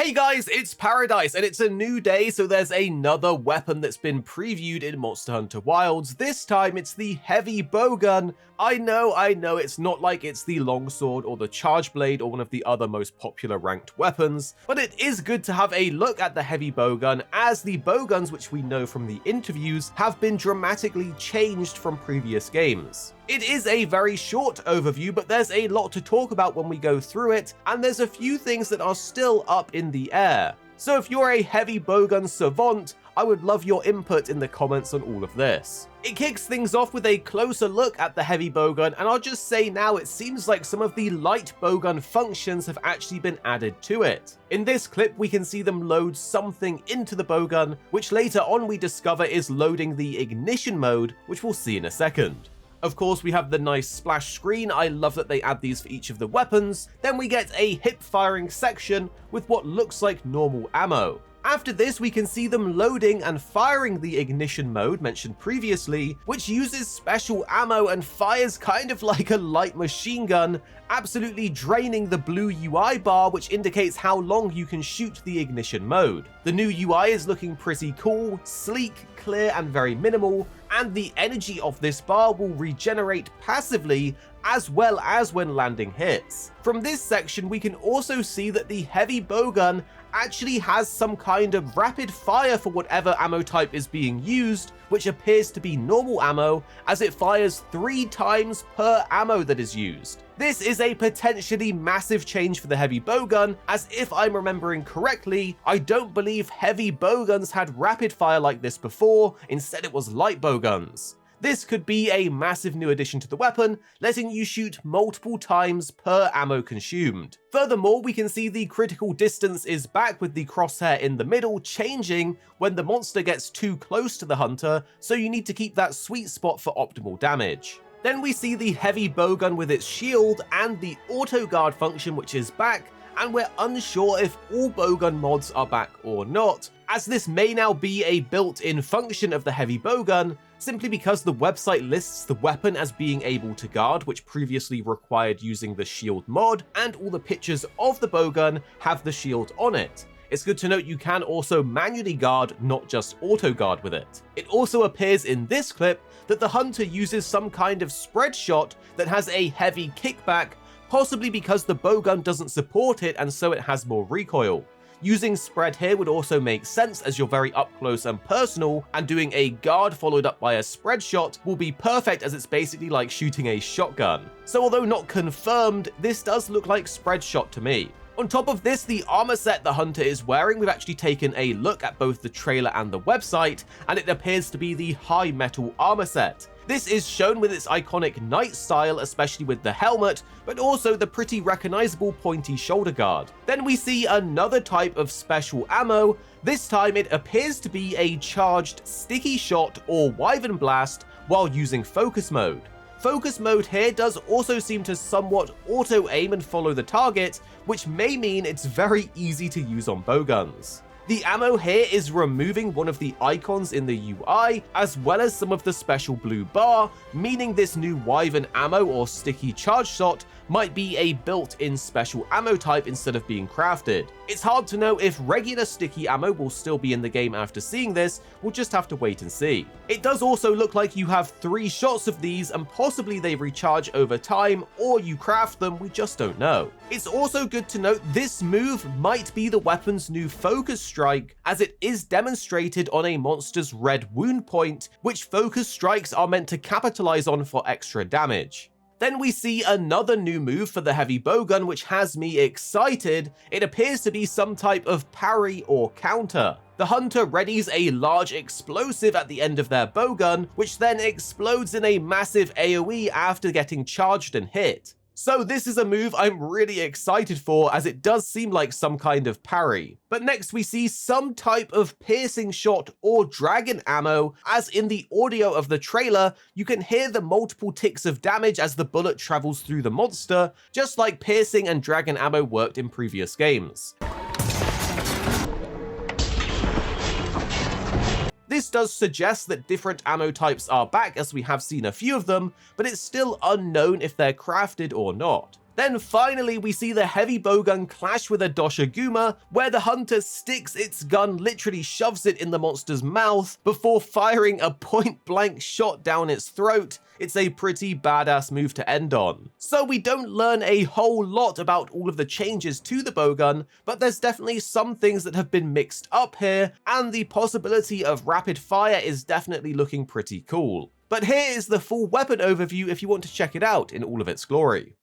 Hey guys, it's Paradise, and it's a new day, so there's another weapon that's been previewed in Monster Hunter Wilds. This time, it's the heavy bowgun. I know, it's not like it's the longsword or the charge blade or one of the other most popular ranked weapons, but it is good to have a look at the heavy bowgun, as the bowguns, which we know from the interviews, have been dramatically changed from previous games. It is a very short overview, but there's a lot to talk about when we go through it, and there's a few things that are still up in the air. So if you're a heavy bowgun savant, I would love your input in the comments on all of this. It kicks things off with a closer look at the heavy bowgun, and I'll just say now it seems like some of the light bowgun functions have actually been added to it. In this clip, we can see them load something into the bowgun, which later on we discover is loading the ignition mode, which we'll see in a second. Of course, we have the nice splash screen. I love that they add these for each of the weapons. Then we get a hip-firing section with what looks like normal ammo. After this, we can see them loading and firing the ignition mode mentioned previously, which uses special ammo and fires kind of like a light machine gun, absolutely draining the blue UI bar, which indicates how long you can shoot the ignition mode. The new UI is looking pretty cool, sleek, clear, and very minimal, and the energy of this bar will regenerate passively as well as when landing hits. From this section, we can also see that the heavy bowgun actually has some kind of rapid fire for whatever ammo type is being used, which appears to be normal ammo, as it fires 3 times per ammo that is used. This is a potentially massive change for the heavy bowgun, as if I'm remembering correctly, I don't believe heavy bowguns had rapid fire like this before, instead it was light bowguns. This could be a massive new addition to the weapon, letting you shoot multiple times per ammo consumed. Furthermore, we can see the critical distance is back, with the crosshair in the middle changing when the monster gets too close to the hunter, so you need to keep that sweet spot for optimal damage. Then we see the heavy bowgun with its shield and the auto guard function, which is back, and we're unsure if all bowgun mods are back or not, as this may now be a built-in function of the heavy bowgun, simply because the website lists the weapon as being able to guard, which previously required using the shield mod, and all the pictures of the bowgun have the shield on it. It's good to note you can also manually guard, not just auto guard with it. It also appears in this clip that the hunter uses some kind of spread shot that has a heavy kickback, possibly because the bowgun doesn't support it and so it has more recoil. Using spread here would also make sense, as you're very up close and personal, and doing a guard followed up by a spread shot will be perfect, as it's basically like shooting a shotgun. So although not confirmed, this does look like spread shot to me. On top of this, the armor set the hunter is wearing, we've actually taken a look at both the trailer and the website, and it appears to be the high metal armor set. This is shown with its iconic knight style, especially with the helmet, but also the pretty recognizable pointy shoulder guard. Then we see another type of special ammo. This time it appears to be a charged sticky shot or wyvern blast while using focus mode. Focus mode here does also seem to somewhat auto-aim and follow the target, which may mean it's very easy to use on bowguns. The ammo here is removing one of the icons in the UI, as well as some of the special blue bar, meaning this new wyvern ammo or sticky charge shot might be a built-in special ammo type instead of being crafted. It's hard to know if regular sticky ammo will still be in the game after seeing this, we'll just have to wait and see. It does also look like you have 3 shots of these, and possibly they recharge over time, or you craft them, we just don't know. It's also good to note this move might be the weapon's new focus strike, as it is demonstrated on a monster's red wound point, which focus strikes are meant to capitalize on for extra damage. Then we see another new move for the heavy bowgun, which has me excited. It appears to be some type of parry or counter. The hunter readies a large explosive at the end of their bowgun, which then explodes in a massive AoE after getting charged and hit. So this is a move I'm really excited for, as it does seem like some kind of parry. But next we see some type of piercing shot or dragon ammo, as in the audio of the trailer, you can hear the multiple ticks of damage as the bullet travels through the monster, just like piercing and dragon ammo worked in previous games. This does suggest that different ammo types are back, as we have seen a few of them, but it's still unknown if they're crafted or not. Then finally, we see the heavy bowgun clash with a Doshiguma, where the hunter sticks its gun, literally shoves it in the monster's mouth, before firing a point-blank shot down its throat. It's a pretty badass move to end on. So we don't learn a whole lot about all of the changes to the bowgun, but there's definitely some things that have been mixed up here, and the possibility of rapid fire is definitely looking pretty cool. But here is the full weapon overview if you want to check it out in all of its glory.